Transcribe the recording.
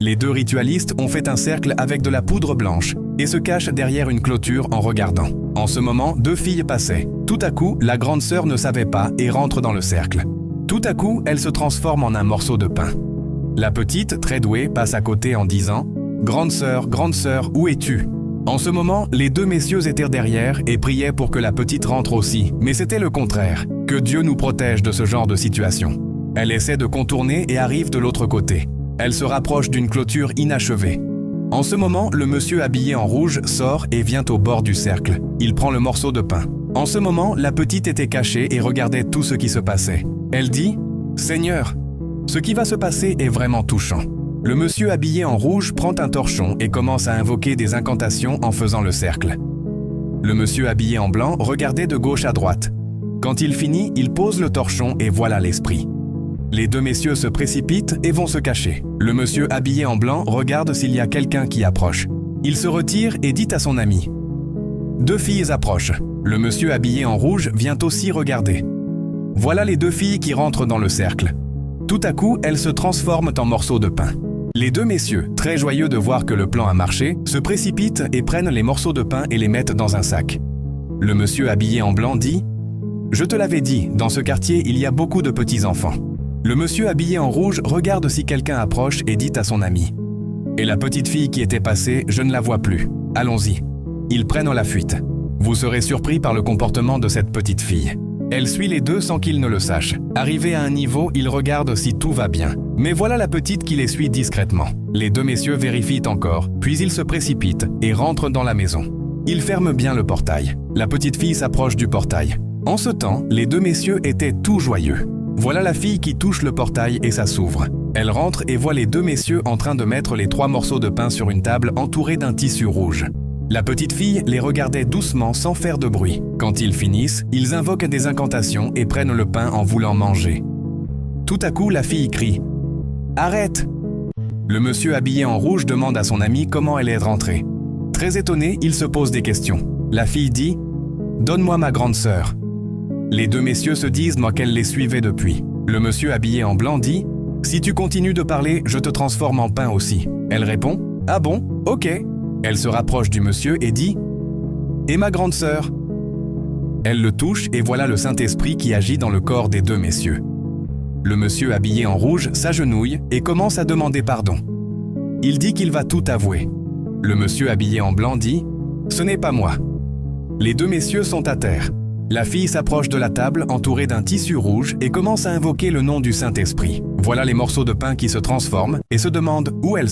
Les deux ritualistes ont fait un cercle avec de la poudre blanche et se cachent derrière une clôture en regardant. En ce moment, deux filles passaient. Tout à coup, la grande sœur ne savait pas et rentre dans le cercle. Tout à coup, elle se transforme en un morceau de pain. La petite, très douée, passe à côté en disant « Grande sœur, où es-tu » En ce moment, les deux messieurs étaient derrière et priaient pour que la petite rentre aussi, mais c'était le contraire. Que Dieu nous protège de ce genre de situation. Elle essaie de contourner et arrive de l'autre côté. Elle se rapproche d'une clôture inachevée. En ce moment, le monsieur habillé en rouge sort et vient au bord du cercle. Il prend le morceau de pain. En ce moment, la petite était cachée et regardait tout ce qui se passait. Elle dit « Seigneur, ce qui va se passer est vraiment touchant. » Le monsieur habillé en rouge prend un torchon et commence à invoquer des incantations en faisant le cercle. Le monsieur habillé en blanc regardait de gauche à droite. Quand il finit, il pose le torchon et voilà l'esprit. Les deux messieurs se précipitent et vont se cacher. Le monsieur habillé en blanc regarde s'il y a quelqu'un qui approche. Il se retire et dit à son ami. Deux filles approchent. Le monsieur habillé en rouge vient aussi regarder. Voilà les deux filles qui rentrent dans le cercle. Tout à coup, elles se transforment en morceaux de pain. Les deux messieurs, très joyeux de voir que le plan a marché, se précipitent et prennent les morceaux de pain et les mettent dans un sac. Le monsieur habillé en blanc dit « Je te l'avais dit, dans ce quartier, il y a beaucoup de petits-enfants. » Le monsieur habillé en rouge regarde si quelqu'un approche et dit à son ami « Et la petite fille qui était passée, je ne la vois plus. Allons-y. » Ils prennent la fuite. Vous serez surpris par le comportement de cette petite fille. Elle suit les deux sans qu'ils ne le sachent. Arrivé à un niveau, il regarde si tout va bien. Mais voilà la petite qui les suit discrètement. Les deux messieurs vérifient encore, puis ils se précipitent et rentrent dans la maison. Ils ferment bien le portail. La petite fille s'approche du portail. En ce temps, les deux messieurs étaient tout joyeux. Voilà la fille qui touche le portail et ça s'ouvre. Elle rentre et voit les deux messieurs en train de mettre les 3 morceaux de pain sur une table entourée d'un tissu rouge. La petite fille les regardait doucement sans faire de bruit. Quand ils finissent, ils invoquent des incantations et prennent le pain en voulant manger. Tout à coup, la fille crie « Arrête !» Le monsieur habillé en rouge demande à son ami comment elle est rentrée. Très étonné, il se pose des questions. La fille dit « Donne-moi ma grande sœur ». Les deux messieurs se disent qu'elle les suivait depuis. Le monsieur habillé en blanc dit « Si tu continues de parler, je te transforme en pain aussi. » Elle répond « Ah bon, ok ». Elle se rapproche du monsieur et dit « Et ma grande sœur ?» Elle le touche et voilà le Saint-Esprit qui agit dans le corps des deux messieurs. Le monsieur habillé en rouge s'agenouille et commence à demander pardon. Il dit qu'il va tout avouer. Le monsieur habillé en blanc dit « Ce n'est pas moi ». Les deux messieurs sont à terre. La fille s'approche de la table entourée d'un tissu rouge et commence à invoquer le nom du Saint-Esprit. Voilà les morceaux de pain qui se transforment et se demandent où elles sont.